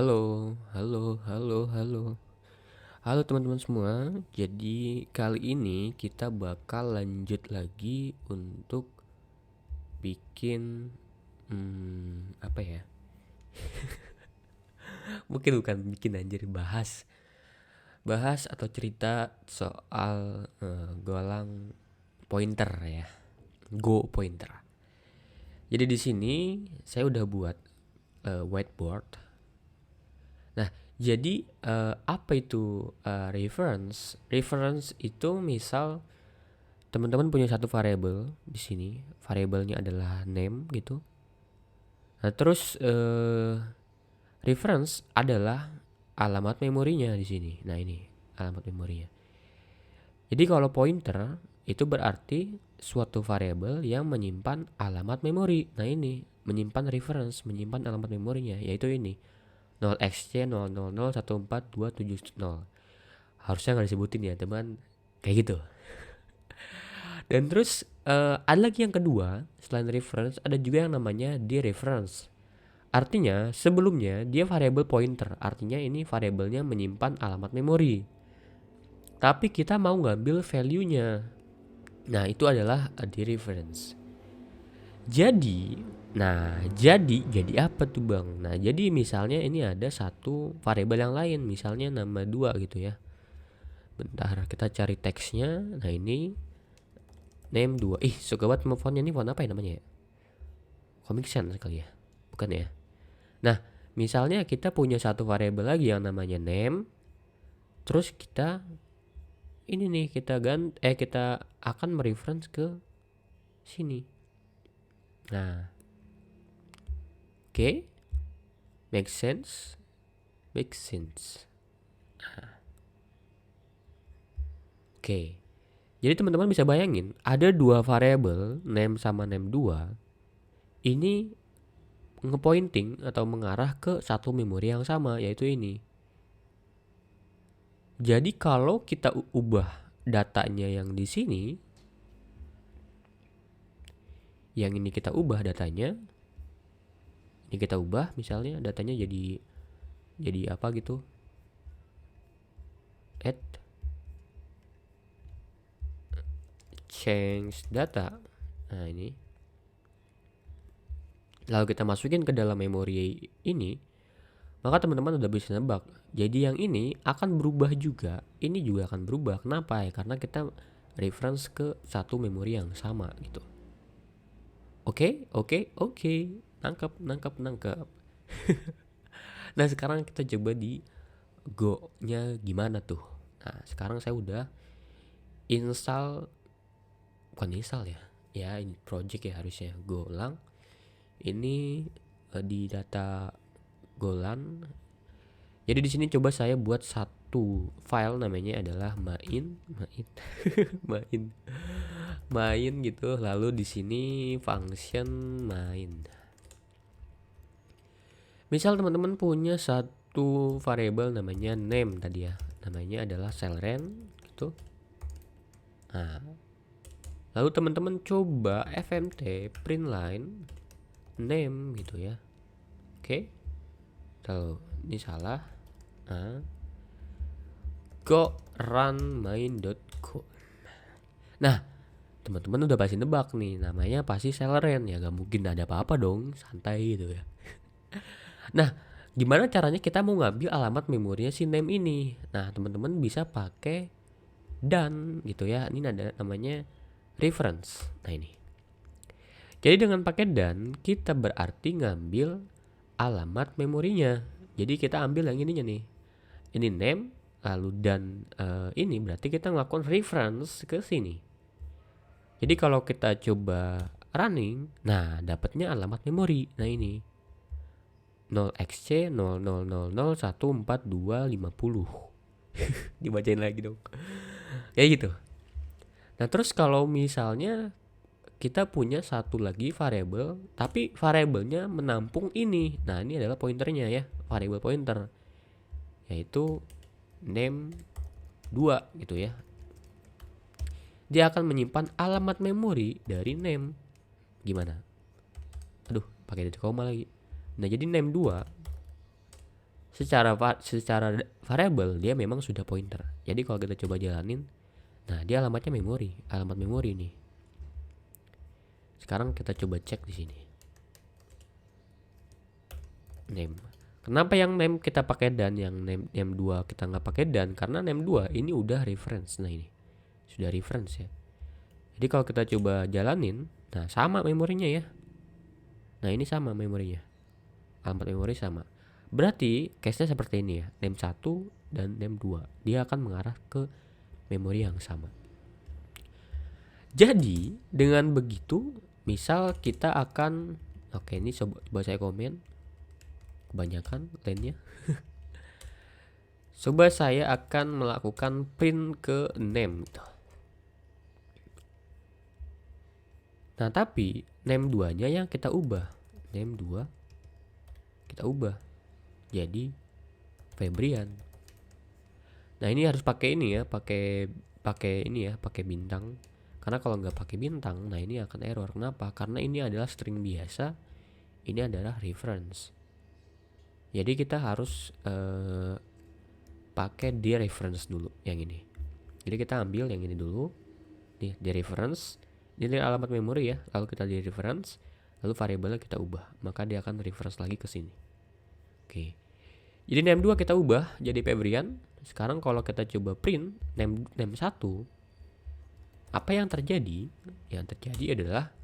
Halo, halo, halo, halo. Halo teman-teman semua. Jadi kali ini kita bakal lanjut lagi untuk bikin apa ya? Mungkin bukan bikin anjir, bahas atau cerita soal golang pointer ya. Go pointer. Jadi di sini saya udah buat whiteboard. Nah, jadi apa itu reference? Reference itu misal teman-teman punya satu variabel di sini, variabelnya adalah name gitu. Nah, terus reference adalah alamat memorinya di sini. Nah, ini alamat memorinya. Jadi kalau pointer itu berarti suatu variabel yang menyimpan alamat memori. Nah, ini menyimpan reference, menyimpan alamat memorinya, yaitu ini 0xC000142770. Harusnya nggak disebutin ya teman, kayak gitu. Dan terus ada lagi yang kedua, selain reference ada juga yang namanya dereference. Artinya sebelumnya dia variabel pointer, artinya ini variabelnya menyimpan alamat memori. Tapi kita mau ngambil value-nya. Nah, itu adalah a dereference. Jadi apa tuh Bang? Nah, jadi misalnya ini ada satu variabel yang lain, misalnya nama 2 gitu ya. Bentar, kita cari teksnya. Nah, ini name 2. Suka banget sama fontnya, ini font apa ya namanya ya? Comic Sans kali ya? Bukan ya? Nah, misalnya kita punya satu variabel lagi yang namanya name. Terus kita ini nih kita akan mereference ke sini. Nah, oke, okay. Make sense? Make sense. Oke. Okay. Jadi teman-teman bisa bayangin, ada dua variabel name sama name 2. Ini ngepointing atau mengarah ke satu memori yang sama, yaitu ini. Jadi kalau kita ubah datanya yang di sini, yang ini kita ubah datanya, ini kita ubah misalnya datanya jadi apa gitu, add change data. Nah, ini lalu kita masukin ke dalam memori ini, maka teman-teman udah bisa nebak. Jadi yang ini akan berubah juga, ini juga akan berubah. Kenapa ya? Karena kita reference ke satu memori yang sama gitu. Oke. Nangkep. Nah, sekarang kita coba di Go-nya gimana tuh. Nah, sekarang saya udah install, bukan install ya. Ya, ini project ya harusnya. Golang. Ini di data Golang. Jadi di sini coba saya buat satu file namanya adalah main main main gitu. Lalu di sini function main. Misal teman-teman punya satu variabel namanya name tadi ya. Namanya adalah cellren gitu. Nah, lalu teman-teman coba fmt print line name gitu ya. Oke. Lalu ini salah. Nah, go run main.co. Nah, teman-teman udah pasti nebak nih, namanya pasti cellren ya, gak mungkin ada apa-apa dong, santai gitu ya. Nah, gimana caranya kita mau ngambil alamat memorinya si name ini? Nah, teman-teman bisa pakai dan gitu ya. Ini ada namanya reference. Nah, ini. Jadi dengan pakai dan kita berarti ngambil alamat memorinya. Jadi kita ambil yang ininya nih. Ini name lalu dan ini berarti kita ngelakuin reference ke sini. Jadi kalau kita coba running, nah dapatnya alamat memori. Nah ini 0xc 0000142550. Dibacain lagi dong. Kayak gitu. Nah terus kalau misalnya kita punya satu lagi variabel, tapi variabelnya menampung ini. Nah ini adalah pointernya ya, variabel pointer, yaitu name 2 gitu ya. Dia akan menyimpan alamat memori dari name. Gimana? Aduh, pakai titik koma lagi. Nah, jadi name 2 secara variabel dia memang sudah pointer. Jadi kalau kita coba jalanin, nah dia alamat memori nih. Sekarang kita coba cek di sini. Name. Kenapa yang name kita pakai dan yang name 2 kita nggak pakai dan? Karena name 2 ini udah reference. Nah ini sudah reference ya. Jadi kalau kita coba jalanin, nah sama memorinya ya. Nah ini sama memorinya. Alamat memori sama. Berarti case-nya seperti ini ya. Name 1 dan name 2. Dia akan mengarah ke memori yang sama. Jadi dengan begitu, misal kita akan, oke ini coba saya komen. Kebanyakan lainnya. Coba saya akan melakukan print ke name gitu. Nah tapi name 2 nya yang kita ubah. Name 2 kita ubah jadi Febrian. Nah ini harus pakai ini ya, pakai ini ya, pakai bintang. Karena kalau nggak pakai bintang, nah ini akan error. Kenapa? Karena ini adalah string biasa, ini adalah reference. Jadi kita harus pakai di reference dulu yang ini. Jadi kita ambil yang ini dulu, nih di reference, ini alamat memori ya. Lalu kita di reference, lalu variabelnya kita ubah, maka dia akan reference lagi ke sini. Oke. Jadi name 2 kita ubah jadi Febrian. Sekarang kalau kita coba print name 1, apa yang terjadi? Yang terjadi adalah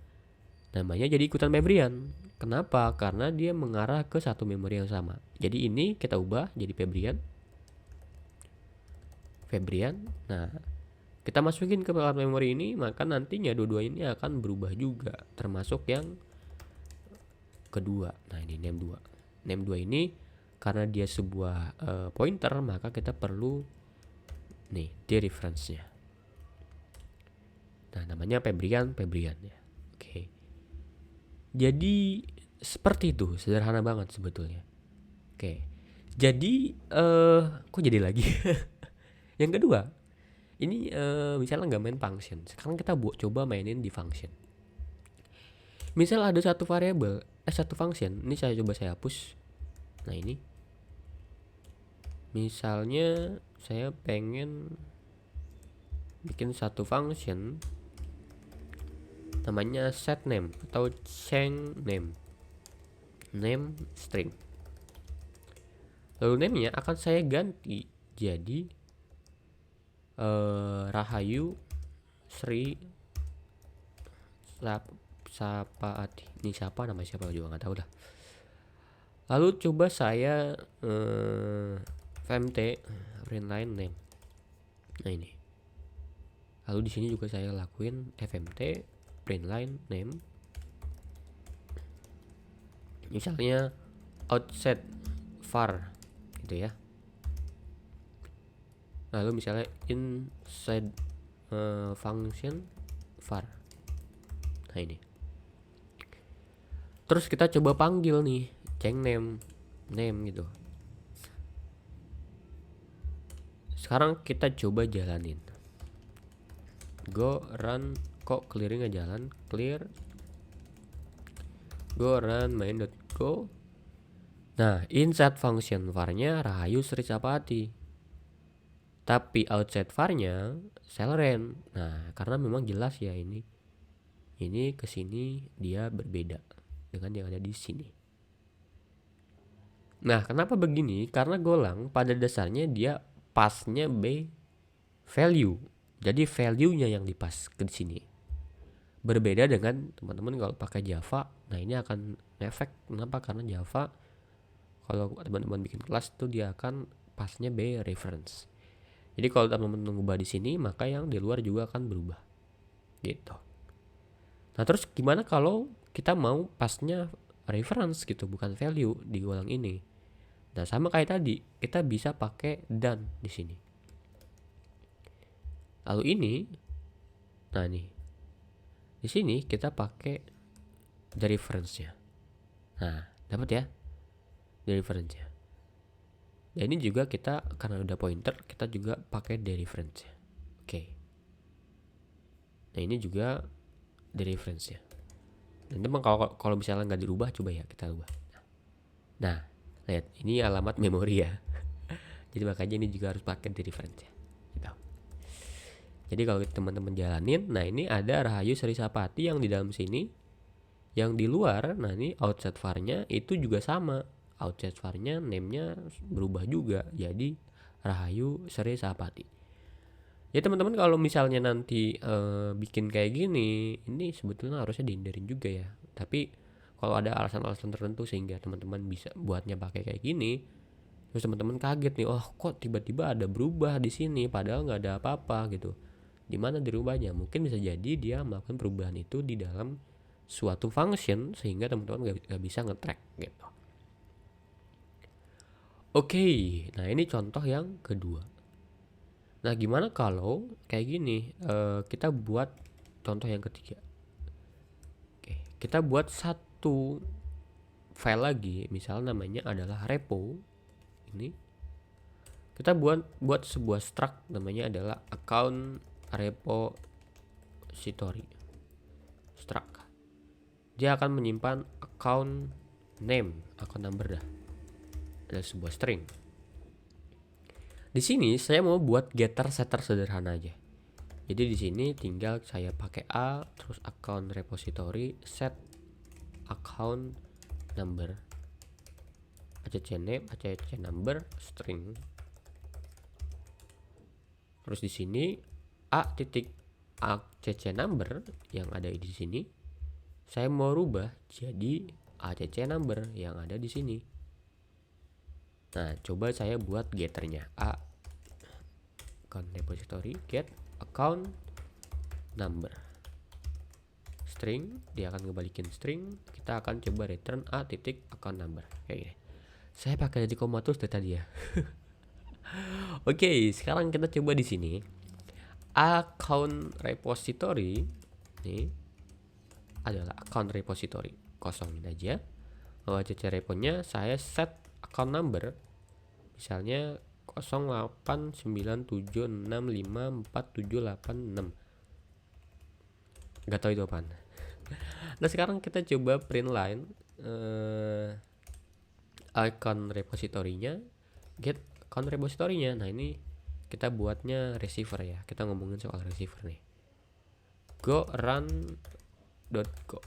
namanya jadi ikutan Febrian. Kenapa? Karena dia mengarah ke satu memori yang sama. Jadi ini kita ubah jadi Febrian. Nah, kita masukin ke alat memori ini, maka nantinya dua-dua ini akan berubah juga, termasuk yang kedua. Nah, ini name 2. Name 2 ini karena dia sebuah pointer, maka kita perlu nih dereference-nya. Nah, namanya Febrian ya. Oke. Jadi seperti itu, sederhana banget sebetulnya. Oke. Jadi kok jadi lagi? Yang kedua, ini misalnya nggak main function. Sekarang kita coba mainin di function. Misal ada satu variabel, satu function. Ini saya hapus. Nah ini, misalnya saya pengen bikin satu function namanya set name atau change name string. Lalu name-nya akan saya ganti jadi Rahayu Sri Sapaati. Ini siapa, nama siapa juga nggak tahu dah. Lalu coba saya fmt print line name. Nah ini. Lalu di sini juga saya lakuin fmt print line name. Misalnya outset var gitu ya. Lalu misalnya inside function var. Nah ini. Terus kita coba panggil nih change name gitu. Sekarang kita coba jalanin. Go run, kok clearing nggak jalan? Clear. Go run main.go. Nah, inside function var-nya Rahayu Sri Sapati. Tapi outside var-nya Selren. Nah, karena memang jelas ya ini kesini dia berbeda dengan yang ada di sini. Nah, kenapa begini? Karena Golang pada dasarnya dia pasnya B value. Jadi value-nya yang dipas ke sini. Berbeda dengan teman-teman kalau pakai Java. Nah, ini akan efek. Kenapa? Karena Java kalau teman-teman bikin kelas itu dia akan pasnya B reference. Jadi kalau teman-teman mengubah di sini, maka yang di luar juga akan berubah. Gitu. Nah, terus gimana kalau kita mau pasnya reference gitu, bukan value di Golang ini? Nah, sama kayak tadi, kita bisa pakai dan di sini. Lalu ini, nah nih, di sini kita pakai dereference-nya. Nah, dapat ya dereference-nya. Dan ini juga kita karena udah pointer, kita juga pakai dereference-nya. Oke. Nah, ini juga dereference-nya. Nanti memang kalau misalnya nggak dirubah, coba ya kita ubah. Nah, Lihat, ini alamat memori ya. Jadi makanya ini juga harus pakai di reference ya. Gitu. Jadi kalau teman-teman jalanin, nah ini ada Rahayu Seri Sapati yang di dalam sini, yang di luar. Nah ini outset var-nya itu juga sama, outset var-nya name-nya berubah juga jadi Rahayu Seri Sapati. Ya teman-teman kalau misalnya nanti bikin kayak gini, ini sebetulnya harusnya dihindarin juga ya. Tapi kalau ada alasan-alasan tertentu sehingga teman-teman bisa buatnya pakai kayak gini, terus teman-teman kaget nih, oh kok tiba-tiba ada berubah di sini padahal nggak ada apa-apa gitu. Di mana dirubahnya? Mungkin bisa jadi dia melakukan perubahan itu di dalam suatu function sehingga teman-teman nggak bisa nge-track gitu. Oke, nah ini contoh yang kedua. Nah gimana kalau kayak gini, kita buat contoh yang ketiga. Oke, kita buat satu file lagi, misal namanya adalah repo. Ini kita buat sebuah struct namanya adalah account repository struct. Dia akan menyimpan account name, account number dah, ada sebuah string. Di sini saya mau buat getter setter sederhana aja. Jadi di sini tinggal saya pakai a, terus account repository set account number, acc name, acc number, string. Terus di sini a titik acc number yang ada di sini saya mau rubah jadi acc number yang ada di sini. Nah, coba saya buat getternya a account repository get account number string, dia akan ngebalikin string, kita akan coba return a titik account number kayak gini. Saya pakai dari koma terus dari tadi ya. Oke, sekarang kita coba di sini account repository ini adalah account repository, kosongin aja. Kalau acc reponya saya set account number misalnya 0897654786. Gak tahu itu apaan. Nah sekarang kita coba print line account repository-nya, get account repository-nya. Nah ini kita buatnya receiver ya, kita ngomongin soal receiver nih. Go run.go.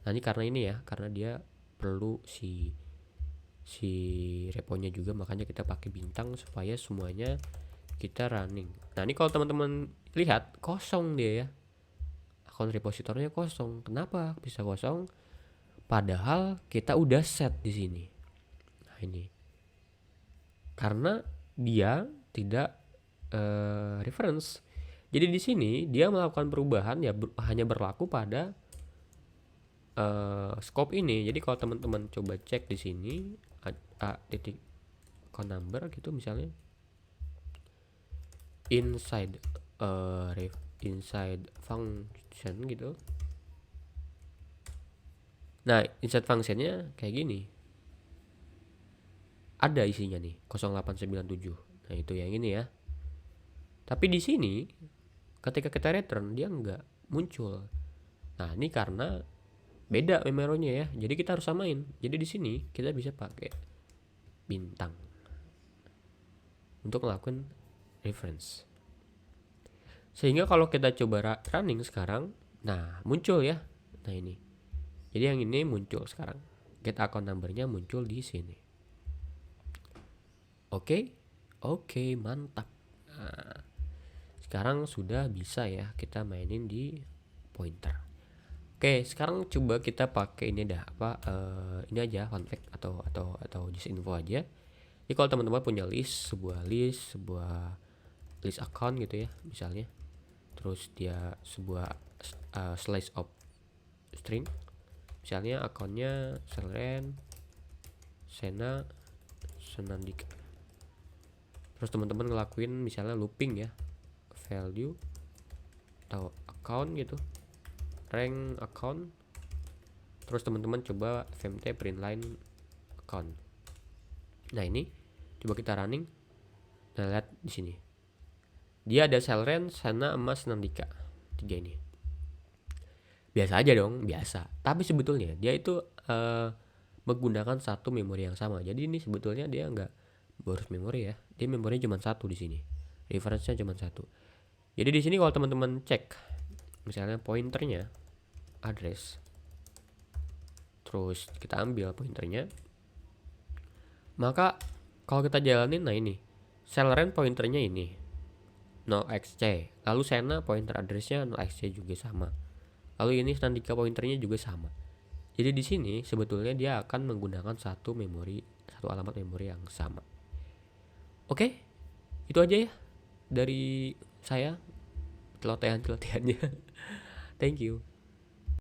Nah ini karena dia perlu si reponya juga, makanya kita pakai bintang supaya semuanya kita running. Nah ini kalau teman-teman lihat kosong dia ya, account repositorinya kosong. Kenapa bisa kosong? Padahal kita udah set di sini. Nah ini karena dia tidak reference. Jadi di sini dia melakukan perubahan ya hanya berlaku pada scope ini. Jadi kalau teman-teman coba cek di sini a titik account number gitu misalnya inside function gitu. Nah inside functionnya kayak gini, ada isinya nih 0897. Nah itu yang ini ya. Tapi di sini ketika kita return dia nggak muncul. Nah ini karena beda memorinya ya. Jadi kita harus samain. Jadi di sini kita bisa pakai bintang untuk melakukan reference. Sehingga kalau kita coba running sekarang, nah muncul ya. Nah ini. Jadi yang ini muncul sekarang. Get account number-nya muncul di sini. Oke, mantap. Nah, sekarang sudah bisa ya kita mainin di pointer. Oke, sekarang coba kita pakai ini dah ini aja fun fact atau just info aja. Jadi kalau teman-teman punya sebuah list account gitu ya, misalnya. Terus dia sebuah slice of string. Misalnya akunnya Selren Sena Senandika. Terus teman-teman ngelakuin misalnya looping ya, value atau account gitu, rank account. Terus teman-teman coba fmt print line account. Nah ini coba kita running. Nah lihat di sini dia ada Selren Sena Emas Nandika 3 ini. Biasa aja dong, biasa. Tapi sebetulnya dia itu menggunakan satu memori yang sama. Jadi ini sebetulnya dia nggak boros memori ya, dia memorinya cuma satu di sini, reference-nya cuma satu. Jadi di sini kalau teman-teman cek misalnya pointernya address, terus kita ambil pointernya, maka kalau kita jalanin, nah ini celeran pointernya ini 0xc, lalu Sena pointer addressnya 0xc juga sama, lalu ini Sandika pointernya juga sama. Jadi di sini sebetulnya dia akan menggunakan satu alamat memori yang sama. Oke, itu aja ya dari saya, celotehan-celotehannya. Thank you.